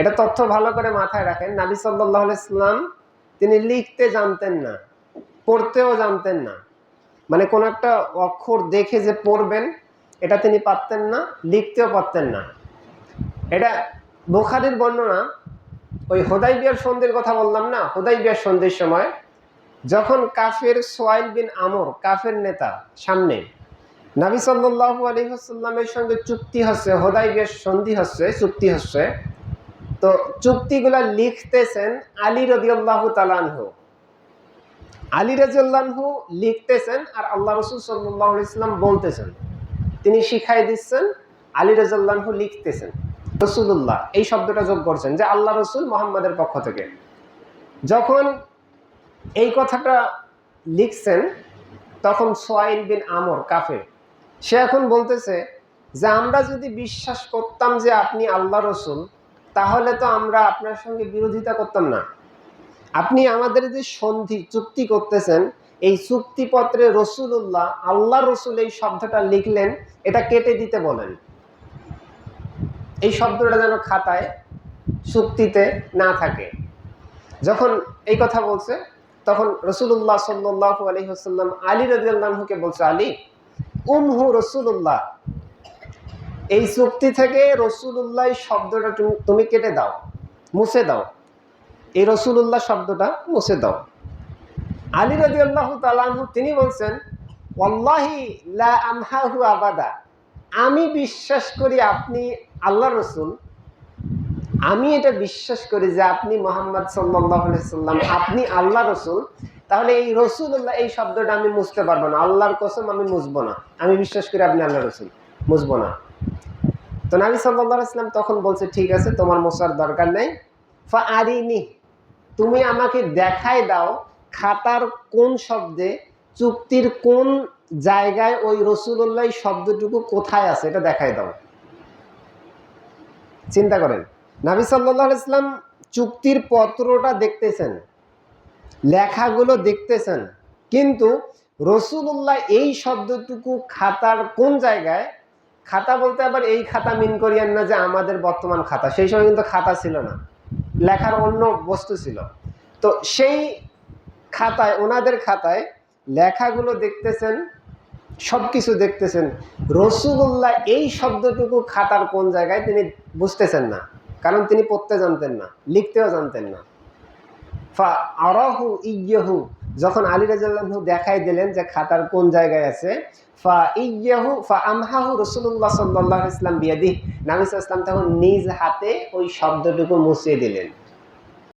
এটা তথ্য ভালো করে মাথায় রাখেন। নবী সাল্লাল্লাহু আলাইহি সাল্লাম তিনি লিখতে জানতেন না, পড়তেও জানতেন না। মানে কোন একটা অক্ষর দেখে যে পড়বেন এটা তিনি পারতেন না, লিখতেও পারতেন না। এটা বুখারীর বর্ণনা। ওই হুদাইবিয়ার সন্ধির কথা বললাম না, হুদাইবিয়ার সন্ধির সময় যখন কাফের সুহাইল বিন আমর, কাফের নেতা, সামনে নবী সাল্লাল্লাহু আলাইহি ওয়াসাল্লামের সঙ্গে চুক্তি হচ্ছে, হুদাইবিয়ার সন্ধি হচ্ছে, চুক্তি হচ্ছে। তো চুক্তিগুলা লিখতেছেন আলী রাদিয়াল্লাহু তাআলা আনহু। আলী রাদিয়াল্লাহু আনহু লিখতেছেন আর আল্লাহ রাসূল সাল্লাল্লাহু আলাইহি ওয়াসাল্লাম বলতেছেন, তিনি শিখাই দিচ্ছেন, আলী রাদিয়াল্লাহু আনহু লিখতেছেন। রাসূলুল্লাহ এই শব্দটা যোগ করছেন যে আল্লাহ রাসূল মুহাম্মাদের পক্ষ থেকে। যখন এই কথাটা লিখছেন তখন সুহাইল বিন আমর, কাফের, সে এখন বলতেছে যে আমরা যদি বিশ্বাস করতাম যে আপনি আল্লাহ রাসূল, তাহলে তো আমরা আপনার সঙ্গে বিরোধিতা করতাম না। আপনি আমাদের যে সন্ধি চুক্তি করতেছেন, এই চুক্তিপত্রে রাসূলুল্লাহ, আল্লাহ রাসূল এই শব্দটা লিখলেন, এটা কেটে দিতে বলেন। এই শব্দটা যেন খাতায় চুক্তিতে না থাকে। যখন এই কথা বলছে তখন রাসূলুল্লাহ সাল্লাল্লাহু আলাইহি ওয়াসাল্লাম আলী রাদিয়াল্লাহু আনহুকে বলছে, আলী উমহু রাসূলুল্লাহ, এই চুক্তি থেকে রাসূলুল্লাহ শব্দটা তুমি কেটে দাও, মুছে দাও, এই রাসূলুল্লাহ শব্দটা মুছে দাও। আলী রাদিয়াল্লাহু তাআলা আনহু তিনি বলছেন, ওয়াল্লাহি লা আমহাহু আবাদা, আমি বিশ্বাস করি আপনি আল্লাহ রাসূল, আমি এটা বিশ্বাস করি যে আপনি মুহাম্মদ সাল্লাল্লাহু আলাইহি সাল্লাম, আপনি আল্লাহ রাসূল, তাহলে এই রাসূলুল্লাহ এই শব্দটা আমি মুছতে পারবো না, আল্লাহর কসম আমি মুছবো না, আমি বিশ্বাস করি আপনি আল্লাহ রাসূল, মুছবো না। তো নবী সাল্লাল্লাহু আলাইহি সাল্লাম তখন বলছে, ঠিক আছে, তোমার মোছার দরকার নেই, ফা আরিনি, তুমি আমাকে দেখাই দাও খাতার কোন শব্দে, চুক্তির কোন জায়গায় ওই রাসূলুল্লাহ শব্দটুকু কোথায় আছে, এটা দেখাই দাও। চিন্তা করেন, নবী সাল্লাল্লাহু আলাইহি সাল্লাম চুক্তির পত্রটা দেখতেছেন, লেখাগুলো দেখতেছেন, কিন্তু রাসূলুল্লাহ এই শব্দটুকু খাতার কোন জায়গায়, খাতা বলতে আবার এই খাতা মিন করিয়েন না যে আমাদের বর্তমান খাতা, সেই সময় কিন্তু খাতা ছিল না, লেখার অন্য বস্তু ছিল। তো সেই খাতায়, ওনাদের খাতায় লেখাগুলো দেখতেছেন, সব কিছু দেখতেছেন, রাসূলুল্লাহ এই শব্দটুকু খাতার কোন জায়গায় তিনি বুঝতেছেন না, কারণ তিনি পড়তে জানতেন না, লিখতেও জানতেন না। ফা আরাহু ইয়্যাহু, যখন আলী রাদিয়াল্লাহু আনহু দেখাই দিলেন যে খাতার কোন জায়গায় আছে, ফা ইয়্যাহু ফা আমহাহু রাসূলুল্লাহ সাল্লাল্লাহু আলাইহি ওয়াসাল্লাম বিয়াদিহি, নবী সাল্লাল্লাহু আলাইহি ওয়াসাল্লাম তখন নিজ হাতে ওই শব্দটুকু মুছিয়ে দিলেন।